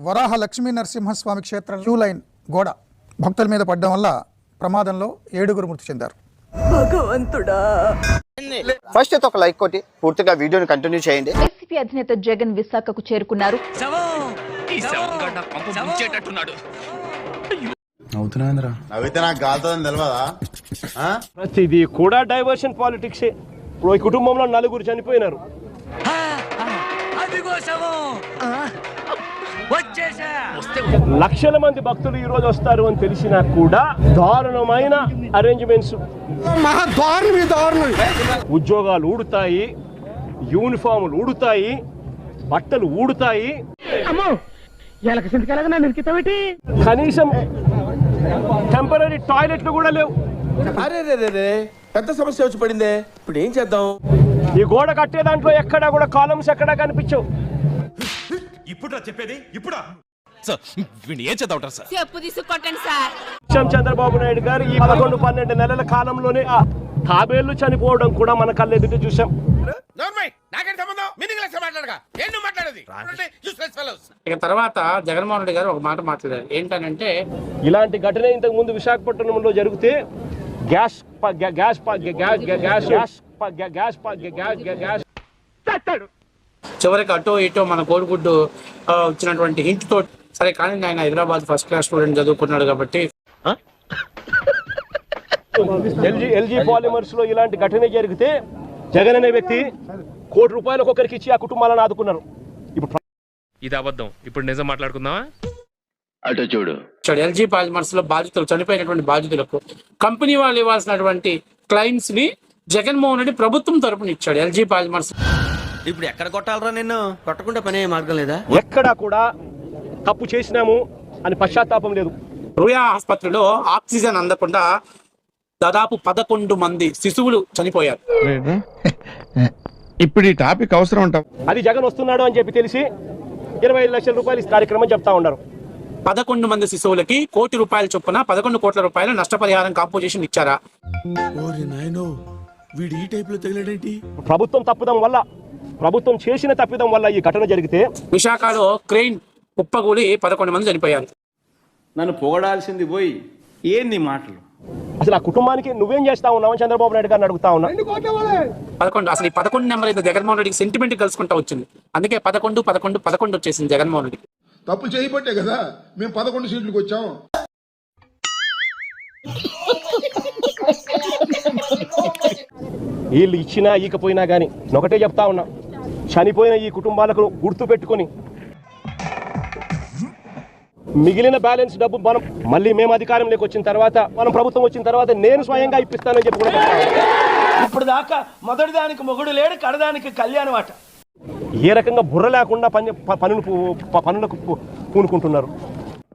వరాహ లక్ష్మీ నరసింహస్వామి క్షేత్రం queue line గోడ భక్తుల మీద పడడం వల్ల ప్రమాదంలో 7గురు మృతి చెందారు. భగవంతుడా, ఫస్ట్ అయితే ఒక లైక్ కొట్టి పూర్తిగా వీడియోని కంటిన్యూ చేయండి. వైసీపీ అధినేత జగన్ విశాఖకు చేరుకున్నారు. నవ్వితే నాకు గాలుతుందని తెలియదా? ప్రతిదీ కూడా డైవర్షన్ పాలిటిక్స్. ఇప్పుడు ఈ కుటుంబంలో 4 చనిపోయినారు. లక్షల మంది భక్తులు ఈ రోజు వస్తారు అని తెలిసినా కూడా దారుణమైన అరేంజ్మెంట్స్, ఉద్యోగాలు ఊడుతాయి, యూనిఫాములు ఊడుతాయి, బట్టలు ఊడుతాయి, కనీసం టెంపరీ టాయిలెట్లు కూడా లేవు. పెద్ద సమస్య వచ్చి పడిందే, ఇప్పుడు ఏం చేద్దాం? ఈ గోడ కట్టే దాంట్లో ఎక్కడా కూడా కాలమ్స్ ఎక్కడా కనిపించవు. ఇప్పుడు చెప్పేది ఇప్పుడా సార్? ఏం చేద్దాం సార్? చెప్పు తీసుకొట్టండి సార్. చంద్రబాబు నాయుడు గారు ఈ 11-12 నెలల కాలంలోనే తాబేళ్లు చనిపోవడం కూడా మన కళ్ళెదుట చూసాం. ఇక తర్వాత జగన్మోహన్ రెడ్డి గారు ఒక మాట మాట్లాడారు. ఏంటనంటే, ఇలాంటి ఘటన ఇంతకు ముందు విశాఖపట్నంలో జరిగితే గ్యాస్ చివరికి అటో ఇటో మన కోడిగుడ్డు వచ్చినటువంటి హింట్ తో సరే, కానీ ఆయన హైదరాబాద్ ఫస్ట్ క్లాస్ స్టూడెంట్ చదువుకున్నాడు కాబట్టి ఎల్జీ పాలిమర్స్ లో ఇలాంటి ఘటన జరిగితే జగన్ అనే వ్యక్తి ₹1 కోటి ఒక్కొక్కరికి ఇచ్చి ఆ కుటుంబాలను ఆదుకున్నారు. ఇప్పుడు ఇది అబద్ధం, ఇప్పుడు నిజం మాట్లాడుకుందామా? అటు చూడు. ఎల్జీ పాలిమర్స్ లో బాధితులు, చనిపోయినటువంటి బాధితులకు కంపెనీ వాళ్ళు ఇవ్వాల్సినటువంటి క్లైమ్స్ ని జగన్మోహన్ రెడ్డి ప్రభుత్వం తరపున ఇచ్చాడు ఎల్జీ పాలిమర్స్. ఇప్పుడు ఎక్కడ కొట్టాలరా నిన్ను? కొట్టకుండా పనే మార్గం లేదా? ఎక్కడా కూడా తప్పు చేసినాము అని పశ్చాత్తాపం లేదు. రుయా ఆసుపత్రిలో ఆక్సిజన్ అందకుండా దాదాపు 11 మంది శిశువులు చనిపోయారు. ఇప్పుడు ఈ టాపిక్ అవసరం ఉంటాం. అది జగన్ వస్తున్నాడు అని చెప్పి తెలిసి 25 లక్షల రూపాయలు కార్యక్రమం చెప్తా ఉన్నారు. 11 మంది శిశువులకి ₹1 కోటి చొప్పున 11 కోట్ల రూపాయల నష్టపరిహారం కాంపోజిషన్ ఇచ్చారా? ప్రభుత్వం తప్పుదం వల్ల, ప్రభుత్వం చేసిన తప్పిదం వల్ల ఈ ఘటన జరిగితే విశాఖలో క్రెయిన్ కుప్పగూలి 11 మంది చనిపోయారు. నన్ను పొగడాల్సింది పోయి ఏంది మాటలు? అసలు ఆ కుటుంబానికి నువ్వేం చేస్తా ఉన్నావు చంద్రబాబు నాయుడు గారిని అడుగుతా ఉన్నా. 11 అసలు ఈ 11 నెంబర్ అయితే జగన్మోహన్ రెడ్డికి సెంటిమెంట్ కలుసుకుంటా వచ్చింది. అందుకే 11 వచ్చేసింది జగన్మోహన్ రెడ్డికి. తప్పు చేయబట్టే కదా మేము 11 సీట్లకు వచ్చాం. వీళ్ళు ఇచ్చినా ఈకపోయినా కానీ ఒకటే చెప్తా ఉన్నా, చనిపోయిన ఈ కుటుంబాలకు గుర్తు పెట్టుకొని మిగిలిన బ్యాలెన్స్ డబ్బు మనం మళ్ళీ మేము అధికారంలోకి వచ్చిన తర్వాత, మనం ప్రభుత్వం వచ్చిన తర్వాత నేను స్వయంగా ఇప్పిస్తానని చెప్పి కూడా ఇప్పుడు దాకా మొదటి దానికి మొగుడు లేడు, కడదానికి కళ్యాణం అట. ఏ రకంగా బుర్ర లేకుండా పనులకు పూనుకుంటున్నారు.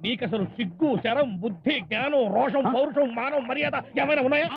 నీకు అసలు సిగ్గు, శరం, బుద్ధి, జ్ఞానం, రోషం, పౌరుషం, మానవ మర్యాద ఏమైనా ఉన్నాయా?